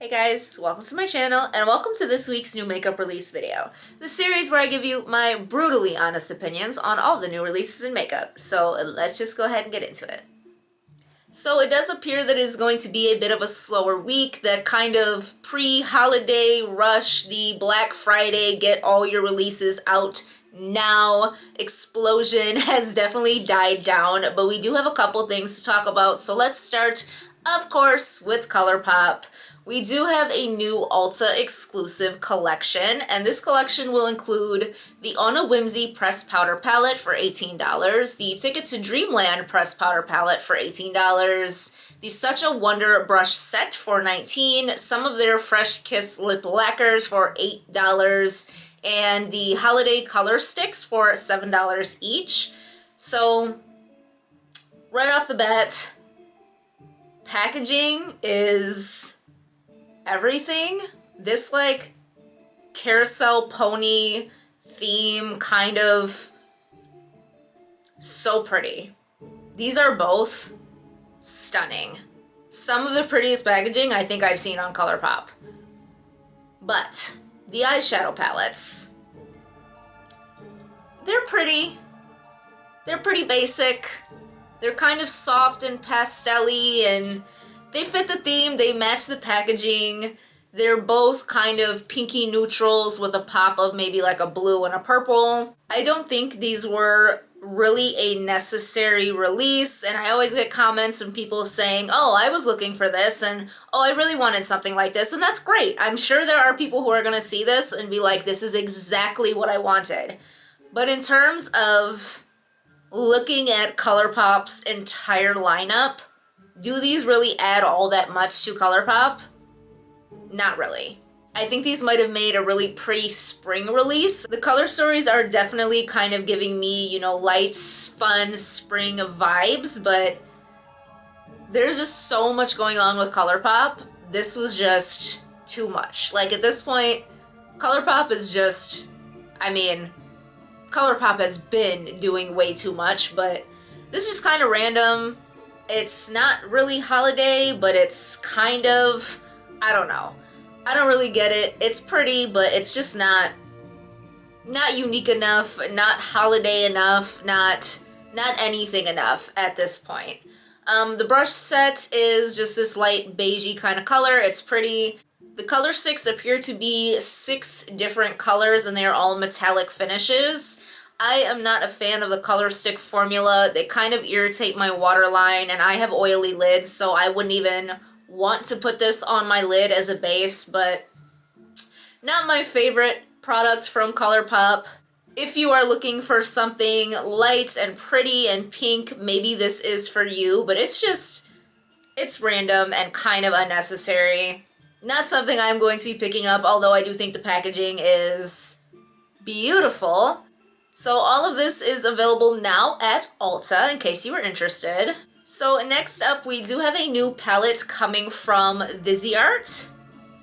Hey guys, welcome to my channel and welcome to this week's new makeup release video. The series where I give you my brutally honest opinions on all the new releases in makeup. So let's just go ahead and get into it. So it does appear that it is going to be a bit of a slower week. That kind of pre-holiday rush, the Black Friday, get all your releases out now explosion has definitely died down, but we do have a couple things to talk about. So let's start, of course, with Colourpop. We do have a new Ulta exclusive collection, and this collection will include the Whimsy Pressed Powder Palette for $18, the Ticket to Dreamland Pressed Powder Palette for $18, the Such a Wonder Brush Set for $19, some of their Fresh Kiss Lip Lacquers for $8, and the Holiday Color Sticks for $7 each. So, right off the bat, packaging is everything. This like carousel pony theme, kind of so pretty. These are both stunning. Some of the prettiest packaging I think I've seen on Colourpop. But the eyeshadow palettes, they're pretty. They're pretty basic. They're kind of soft and pastel-y, and they fit the theme, they match the packaging. They're both kind of pinky neutrals with a pop of maybe like a blue and a purple. I don't think these were really a necessary release, and I always get comments from people saying, oh, I was looking for this, and oh, I really wanted something like this, and that's great. I'm sure there are people who are gonna see this and be like, this is exactly what I wanted. But in terms of looking at Colourpop's entire lineup, do these really add all that much to Colourpop? Not really. I think these might have made a really pretty spring release. The color stories are definitely kind of giving me, you know, light, fun spring vibes, but there's just so much going on with Colourpop. This was just too much. Like at this point, Colourpop is just, I mean, Colourpop has been doing way too much, but this is just kind of random. It's not really holiday, but it's kind of, I don't know. I don't really get it. It's pretty, but it's just not unique enough, not holiday enough, not anything enough at this point. The brush set is just this light beigey kind of color. It's pretty. The color sticks appear to be 6 different colors, and they are all metallic finishes. I am not a fan of the color stick formula. They kind of irritate my waterline, and I have oily lids, so I wouldn't even want to put this on my lid as a base, but not my favorite product from Colourpop. If you are looking for something light and pretty and pink, maybe this is for you, but it's random and kind of unnecessary. Not something I'm going to be picking up, although I do think the packaging is beautiful. So all of this is available now at Ulta, in case you were interested. So next up, we do have a new palette coming from Viseart.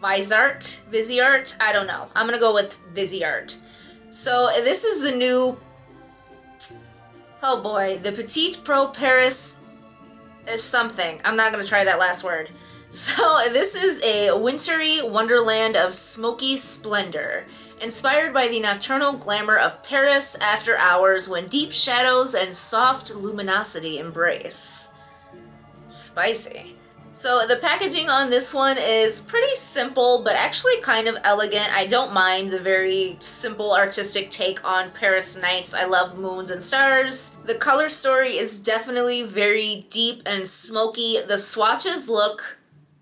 Viseart? I don't know. I'm gonna go with Viseart. So this is the new, oh boy, the Petite Pro Paris is something. I'm not gonna try that last word. So this is a wintry wonderland of smoky splendor, inspired by the nocturnal glamour of Paris after hours when deep shadows and soft luminosity embrace. Spicy. So the packaging on this one is pretty simple, but actually kind of elegant. I don't mind the very simple artistic take on Paris nights. I love moons and stars. The color story is definitely very deep and smoky. The swatches look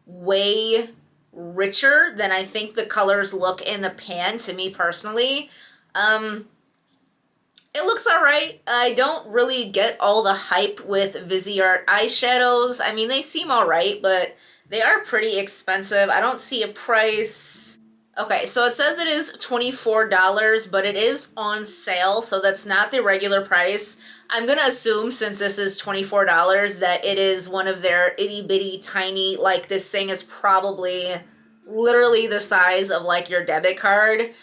way richer than I think the colors look in the pan, to me personally. It looks alright. I don't really get all the hype with Viseart eyeshadows. I mean, they seem alright, but they are pretty expensive. I don't see a price. Okay, so it says it is $24, but it is on sale, so that's not the regular price. I'm gonna assume, since this is $24, that it is one of their itty-bitty tiny, like this thing is probably literally the size of like your debit card.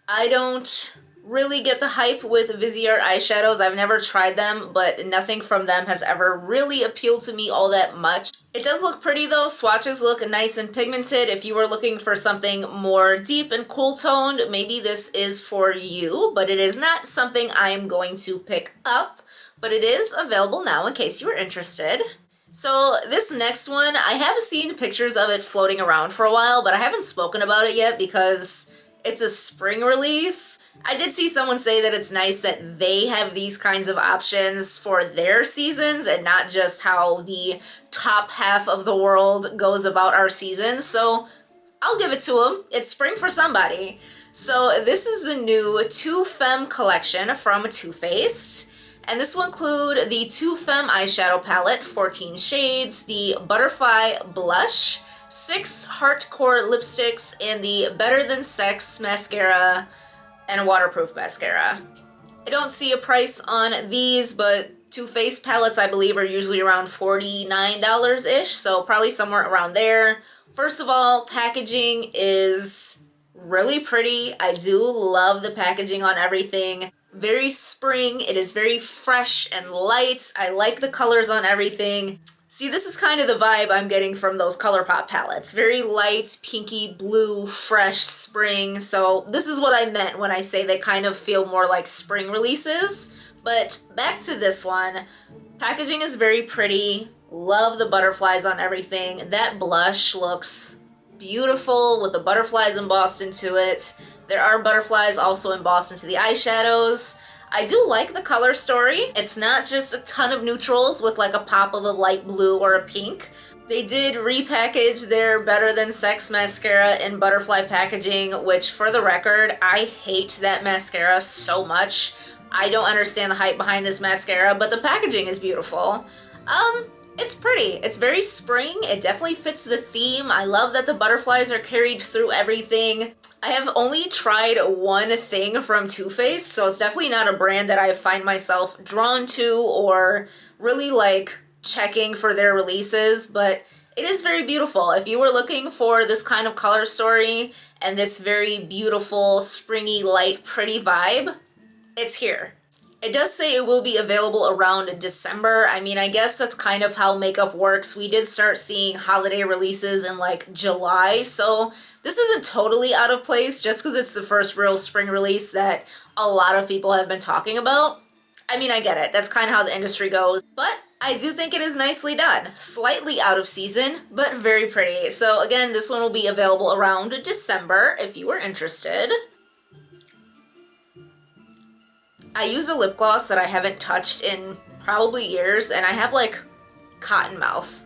I don't really get the hype with Viseart eyeshadows. I've never tried them, but nothing from them has ever really appealed to me all that much. It does look pretty though. Swatches look nice and pigmented. If you were looking for something more deep and cool toned, maybe this is for you, but it is not something I am going to pick up, but it is available now in case you were interested. So this next one, I have seen pictures of it floating around for a while, but I haven't spoken about it yet because it's a spring release. I did see someone say that it's nice that they have these kinds of options for their seasons and not just how the top half of the world goes about our seasons. So I'll give it to them. It's spring for somebody. So this is the new Too Femme collection from Too Faced. And this will include the Too Femme eyeshadow palette, 14 shades, the Butterfly blush, 6 Heartcore lipsticks, and the Better Than Sex mascara and a waterproof mascara. I don't see a price on these, but Too Faced palettes I believe are usually around $49-ish, so probably somewhere around there. First of all, packaging is really pretty. I do love the packaging on everything. Very spring. It is very fresh and light. I like the colors on everything. See, this is kind of the vibe I'm getting from those Colourpop palettes. Very light, pinky blue, fresh spring. So this is what I meant when I say they kind of feel more like spring releases. But back to this one. Packaging is very pretty. Love the butterflies on everything. That blush looks beautiful with the butterflies embossed into it. There are butterflies also embossed into the eyeshadows. I do like the color story. It's not just a ton of neutrals with like a pop of a light blue or a pink. They did repackage their Better Than Sex mascara in butterfly packaging, which for the record, I hate that mascara so much. I don't understand the hype behind this mascara, but the packaging is beautiful. It's pretty. It's very spring. It definitely fits the theme. I love that the butterflies are carried through everything. I have only tried one thing from Too Faced, so it's definitely not a brand that I find myself drawn to or really like checking for their releases, but it is very beautiful. If you were looking for this kind of color story and this very beautiful, springy, light, pretty vibe, it's here. It does say it will be available around December. I mean, I guess that's kind of how makeup works. We did start seeing holiday releases in like July, so this isn't totally out of place just because it's the first real spring release that a lot of people have been talking about. I mean, I get it. That's kind of how the industry goes, but I do think it is nicely done. Slightly out of season, but very pretty. So again, this one will be available around December if you were interested. I use a lip gloss that I haven't touched in probably years, and I have like cotton mouth.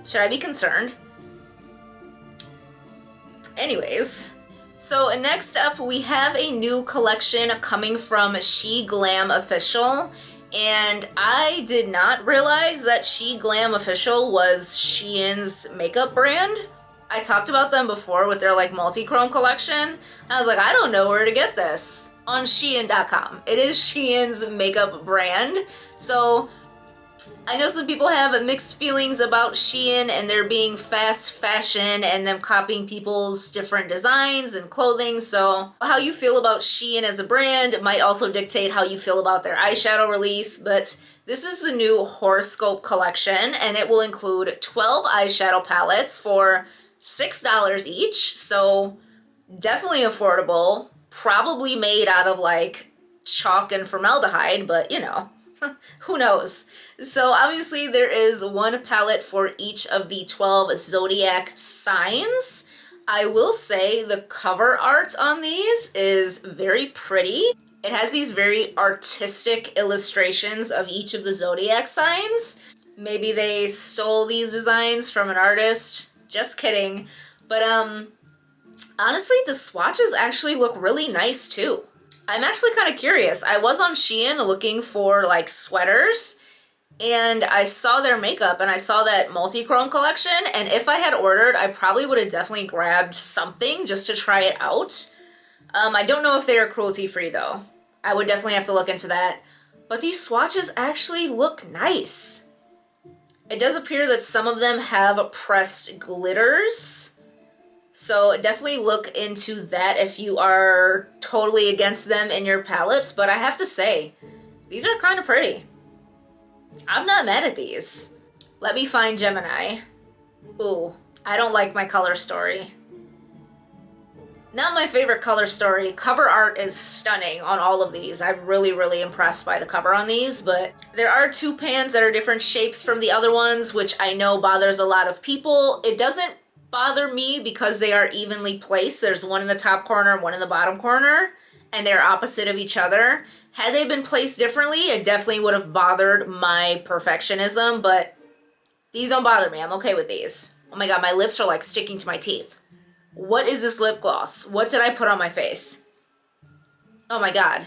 Should I be concerned? Anyways, so next up we have a new collection coming from Sheglam Official, and I did not realize that Sheglam Official was Shein's makeup brand. I talked about them before with their like multi-chrome collection. I was like, I don't know where to get this. On Shein.com. It is Shein's makeup brand. So I know some people have mixed feelings about Shein and there being fast fashion and them copying people's different designs and clothing. So how you feel about Shein as a brand might also dictate how you feel about their eyeshadow release. But this is the new Horoscope collection, and it will include 12 eyeshadow palettes for $6 each, so definitely affordable. Probably made out of like chalk and formaldehyde, but you know, who knows. So obviously there is one palette for each of the 12 zodiac signs. I will say the cover art on these is very pretty. It has these very artistic illustrations of each of the zodiac signs. Maybe they stole these designs from an artist. Just kidding. But honestly, the swatches actually look really nice too. I'm actually kind of curious. I was on Shein looking for like sweaters, and I saw their makeup and I saw that multi-chrome collection, and if I had ordered, I probably would have definitely grabbed something just to try it out. I don't know if they are cruelty-free though. I would definitely have to look into that. But these swatches actually look nice. It does appear that some of them have pressed glitters. So definitely look into that if you are totally against them in your palettes. But I have to say, these are kind of pretty. I'm not mad at these. Let me find Gemini. Ooh, I don't like my color story. Not my favorite color story. Cover art is stunning on all of these. I'm really, really impressed by the cover on these, but there are 2 pans that are different shapes from the other ones, which I know bothers a lot of people. It doesn't bother me because they are evenly placed. There's one in the top corner and one in the bottom corner, and they're opposite of each other. Had they been placed differently, it definitely would have bothered my perfectionism, but these don't bother me. I'm okay with these. Oh my god, my lips are like sticking to my teeth. What is this lip gloss? What did I put on my face? Oh my god.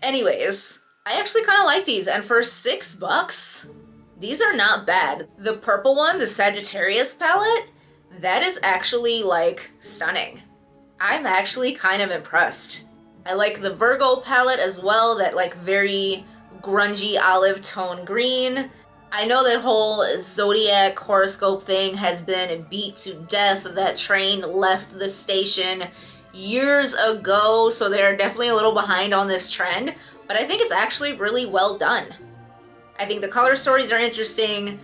Anyways, I actually kind of like these, and for $6, these are not bad. The purple one, the Sagittarius palette, that is actually like stunning. I'm actually kind of impressed. I like the Virgo palette as well, that like very grungy olive tone green. I know that whole Zodiac horoscope thing has been beat to death. That train left the station years ago, so they're definitely a little behind on this trend, but I think it's actually really well done. I think the color stories are interesting,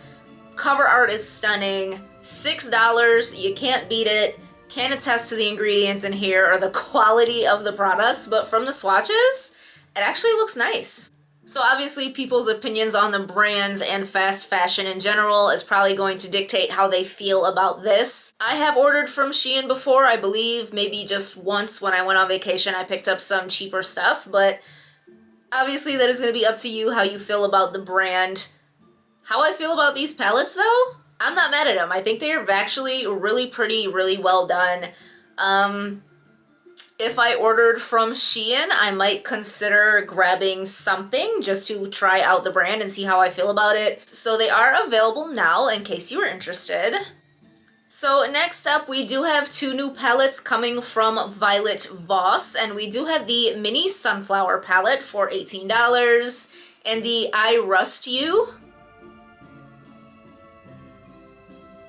cover art is stunning, $6, you can't beat it. Can't attest to the ingredients in here or the quality of the products, but from the swatches, it actually looks nice. So obviously people's opinions on the brands and fast fashion in general is probably going to dictate how they feel about this. I have ordered from Shein before, I believe maybe just once when I went on vacation I picked up some cheaper stuff, but obviously that is going to be up to you how you feel about the brand. How I feel about these palettes though? I'm not mad at them. I think they're actually really pretty, really well done. If I ordered from Shein, I might consider grabbing something just to try out the brand and see how I feel about it. So they are available now in case you are interested. So next up, we do have 2 new palettes coming from Violet Voss, and we do have the Mini Sunflower palette for $18 and the I Rust You.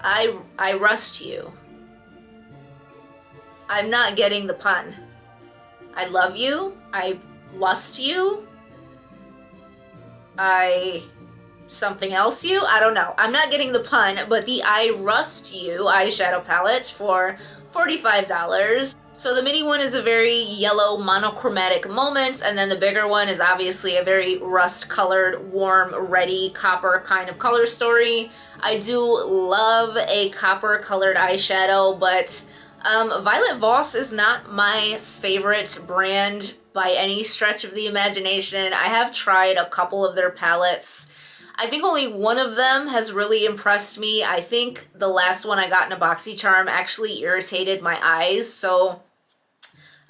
I rust you. I'm not getting the pun. I love you. I lust you. I something else you. I don't know. I'm not getting the pun, but the I Rust You eyeshadow palette for $45. So the mini one is a very yellow monochromatic moment, and then the bigger one is obviously a very rust-colored, warm, ready copper kind of color story. I do love a copper-colored eyeshadow, but Violet Voss is not my favorite brand by any stretch of the imagination. I have tried a couple of their palettes. I think only one of them has really impressed me. I think the last one I got in a BoxyCharm actually irritated my eyes, so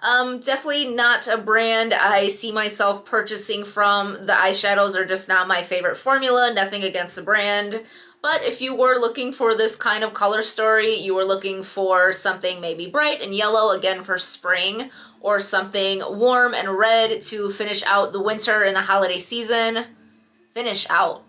definitely not a brand I see myself purchasing from. The eyeshadows are just not my favorite formula, nothing against the brand. But if you were looking for this kind of color story, you were looking for something maybe bright and yellow, again for spring, or something warm and red to finish out the winter and the holiday season. Finish out.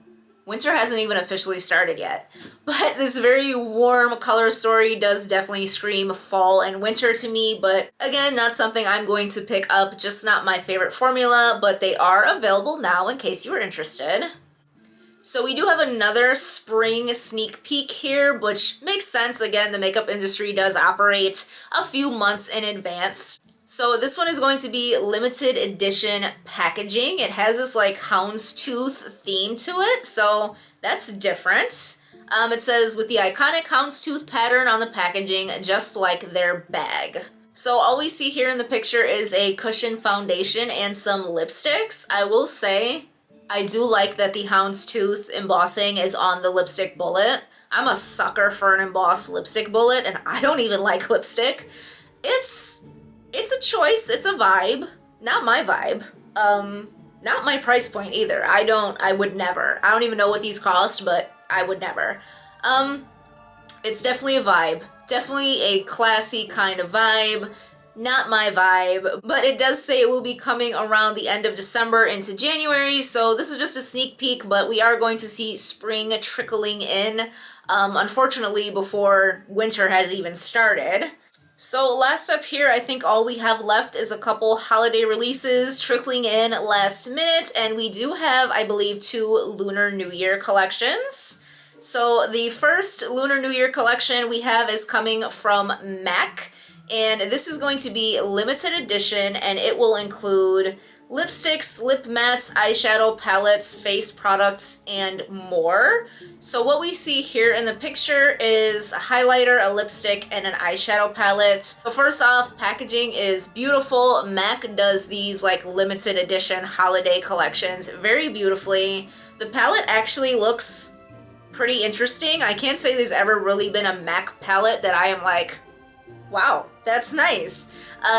Winter hasn't even officially started yet. But this very warm color story does definitely scream fall and winter to me, but again, not something I'm going to pick up, just not my favorite formula, but they are available now in case you are interested. So we do have another spring sneak peek here, which makes sense. Again, the makeup industry does operate a few months in advance. So this one is going to be limited edition packaging. It has this like houndstooth theme to it, so that's different. It says with the iconic houndstooth pattern on the packaging, just like their bag. So all we see here in the picture is a cushion foundation and some lipsticks. I will say, I do like that the houndstooth embossing is on the lipstick bullet. I'm a sucker for an embossed lipstick bullet, and I don't even like lipstick. It's a choice, it's a vibe. Not my vibe. Not my price point either. I would never. I don't even know what these cost, but I would never. It's definitely a vibe. Definitely a classy kind of vibe. Not my vibe, but it does say it will be coming around the end of December into January, so this is just a sneak peek, but we are going to see spring trickling in, unfortunately, before winter has even started. So last up here, I think all we have left is a couple holiday releases trickling in last minute, and we do have, I believe, 2 Lunar New Year collections. So the first Lunar New Year collection we have is coming from MAC, and this is going to be limited edition, and it will include lipsticks, lip mattes, eyeshadow palettes, face products, and more. So what we see here in the picture is a highlighter, a lipstick, and an eyeshadow palette. So first off, packaging is beautiful. MAC does these like limited edition holiday collections very beautifully. The palette actually looks pretty interesting. I can't say there's ever really been a MAC palette that I am like, wow, that's nice.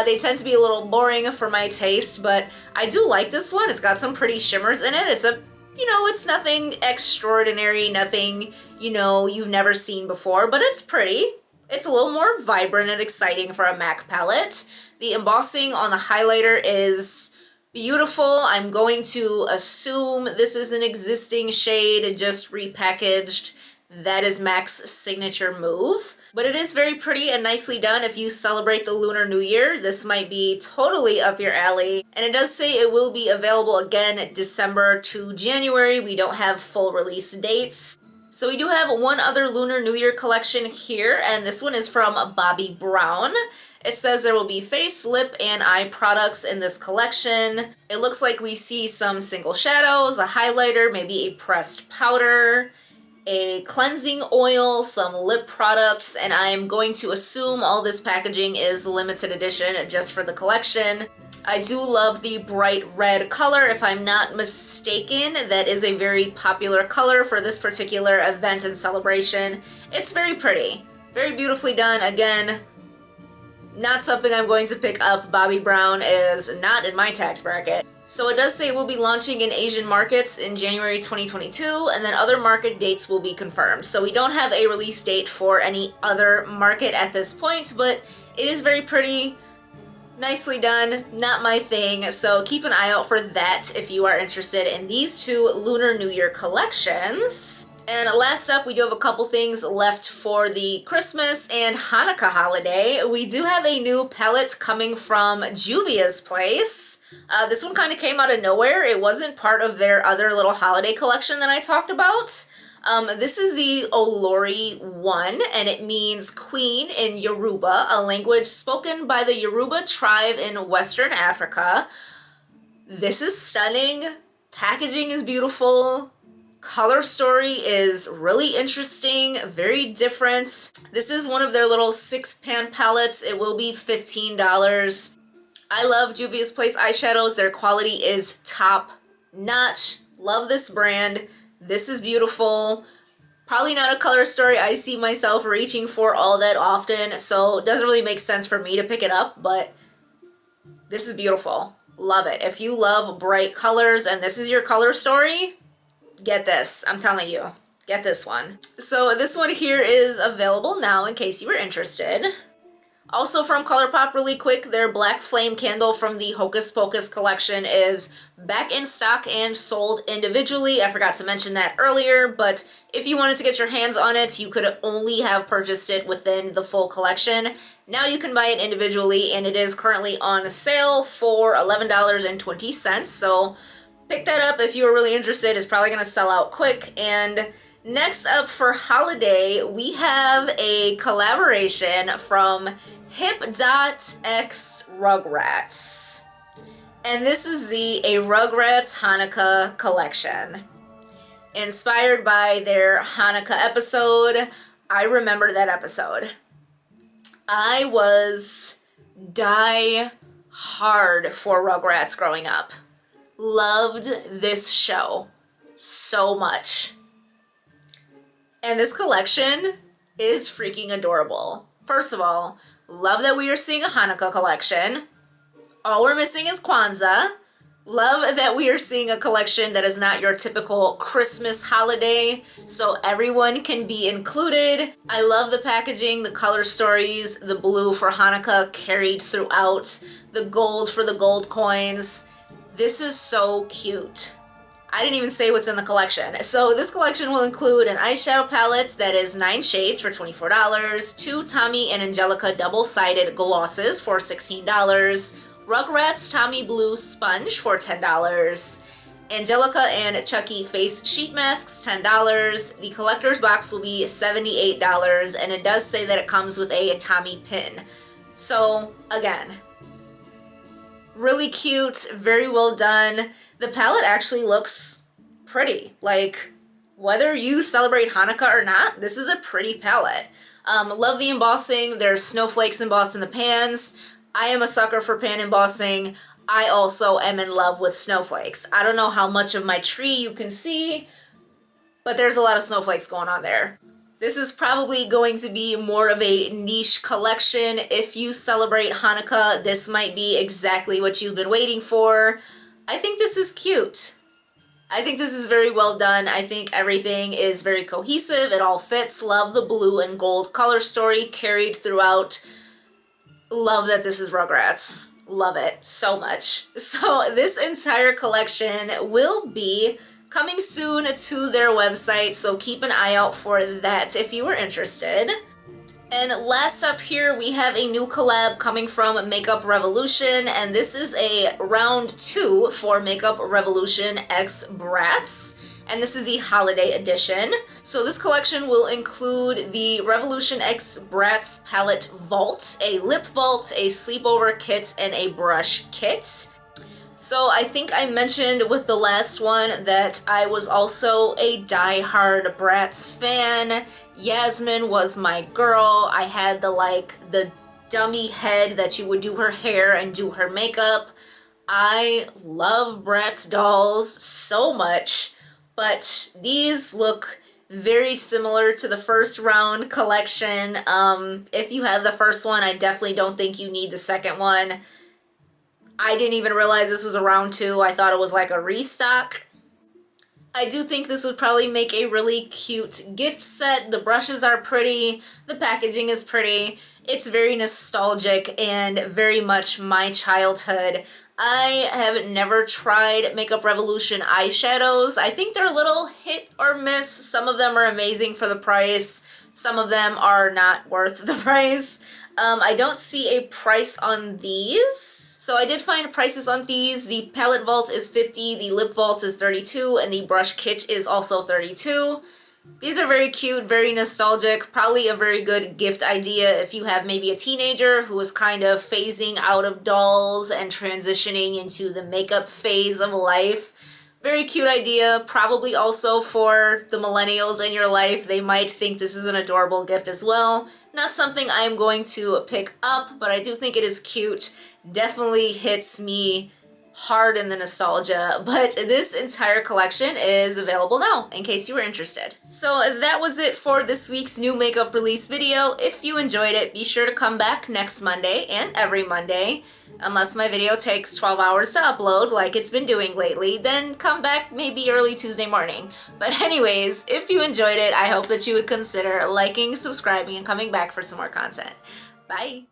They tend to be a little boring for my taste, but I do like this one. It's got some pretty shimmers in it. It's a, it's nothing extraordinary, nothing, you've never seen before, but it's pretty. It's a little more vibrant and exciting for a MAC palette. The embossing on the highlighter is beautiful. I'm going to assume this is an existing shade, just repackaged. That is MAC's signature move. But it is very pretty and nicely done. If you celebrate the Lunar New Year, this might be totally up your alley. And it does say it will be available again December to January. We don't have full release dates. So we do have one other Lunar New Year collection here, and this one is from Bobbi Brown. It says there will be face, lip, and eye products in this collection. It looks like we see some single shadows, a highlighter, maybe a pressed powder, a cleansing oil, some lip products, and I'm going to assume all this packaging is limited edition just for the collection. I do love the bright red color. If I'm not mistaken, that is a very popular color for this particular event and celebration. It's very pretty, very beautifully done. Again, not something I'm going to pick up. Bobbi Brown is not in my tax bracket. So it does say it will be launching in Asian markets in January 2022, and then other market dates will be confirmed. So we don't have a release date for any other market at this point, but it is very pretty, nicely done, not my thing. So keep an eye out for that if you are interested in these 2 Lunar New Year collections. And last up, we do have a couple things left for the Christmas and Hanukkah holiday. We do have a new palette coming from Juvia's place. This one kind of came out of nowhere. It wasn't part of their other little holiday collection that I talked about. This is the Olori one, and it means queen in Yoruba, a language spoken by the Yoruba tribe in Western Africa. This is stunning. Packaging is beautiful. Color story is really interesting, very different. This is one of their little 6-pan palettes. It will be $15. I love Juvia's Place eyeshadows. Their quality is top notch. Love this brand. This is beautiful. Probably not a color story I see myself reaching for all that often, so it doesn't really make sense for me to pick it up, but this is beautiful. Love it. If you love bright colors and this is your color story, get this. I'm telling you. Get this one. So this one here is available now in case you were interested. Also from Colourpop, really quick, their Black Flame candle from the Hocus Pocus collection is back in stock and sold individually. I forgot to mention that earlier, but if you wanted to get your hands on it, you could only have purchased it within the full collection. Now you can buy it individually, and it is currently on sale for $11.20, so pick that up if you are really interested. It's probably going to sell out quick. And next up for holiday, we have a collaboration from Hipdot x Rugrats. And this is a Rugrats Hanukkah collection. Inspired by their Hanukkah episode. I remember that episode. I was die hard for Rugrats growing up. Loved this show so much. And this collection is freaking adorable. First of all, love that we are seeing a Hanukkah collection. All we're missing is Kwanzaa. Love that we are seeing a collection that is not your typical Christmas holiday, so everyone can be included. I love the packaging, the color stories, the blue for Hanukkah carried throughout, the gold for the gold coins. This is so cute. I didn't even say what's in the collection. So this collection will include an eyeshadow palette that is 9 shades for $24, 2 Tommy and Angelica double-sided glosses for $16, Rugrats Tommy Blue Sponge for $10, Angelica and Chucky Face Sheet Masks, $10. The collector's box will be $78, and it does say that it comes with a Tommy pin. So, again, really cute, very well done. The palette actually looks pretty. Like, whether you celebrate Hanukkah or not, this is a pretty palette. Love the embossing. There's snowflakes embossed in the pans. I am a sucker for pan embossing. I also am in love with snowflakes. I don't know how much of my tree you can see, but there's a lot of snowflakes going on there. This is probably going to be more of a niche collection. If you celebrate Hanukkah, this might be exactly what you've been waiting for. I think this is cute. I think this is very well done. I think everything is very cohesive. It all fits. Love the blue and gold color story carried throughout. Love that this is Rugrats. Love it so much. So this entire collection will be coming soon to their website, so keep an eye out for that if you are interested. And last up here, we have a new collab coming from Makeup Revolution, and this is a round 2 for Makeup Revolution x Bratz. And this is the holiday edition. So this collection will include the Revolution x Bratz palette vault, a lip vault, a sleepover kit, and a brush kit. So I think I mentioned with the last one that I was also a die-hard Bratz fan. Yasmin was my girl. I had the dummy head that you would do her hair and do her makeup. I love Bratz dolls so much. But these look very similar to the first round collection. If you have the first one, I definitely don't think you need the second one. I didn't even realize this was a round 2. I thought it was like a restock. I do think this would probably make a really cute gift set. The brushes are pretty. The packaging is pretty. It's very nostalgic and very much my childhood. I have never tried Makeup Revolution eyeshadows. I think they're a little hit or miss. Some of them are amazing for the price. Some of them are not worth the price. I don't see a price on these. So I did find prices on these. The palette vault is $50, the lip vault is $32, and the brush kit is also $32. These are very cute, very nostalgic, probably a very good gift idea if you have maybe a teenager who is kind of phasing out of dolls and transitioning into the makeup phase of life. Very cute idea, probably also for the millennials in your life. They might think this is an adorable gift as well. Not something I'm going to pick up, but I do think it is cute. Definitely hits me hard in the nostalgia, but this entire collection is available now in case you were interested. So that was it for this week's new makeup release video. If you enjoyed it, be sure to come back next Monday and every Monday. Unless my video takes 12 hours to upload like it's been doing lately, then come back maybe early Tuesday morning. But anyways, if you enjoyed it, I hope that you would consider liking, subscribing, and coming back for some more content. Bye!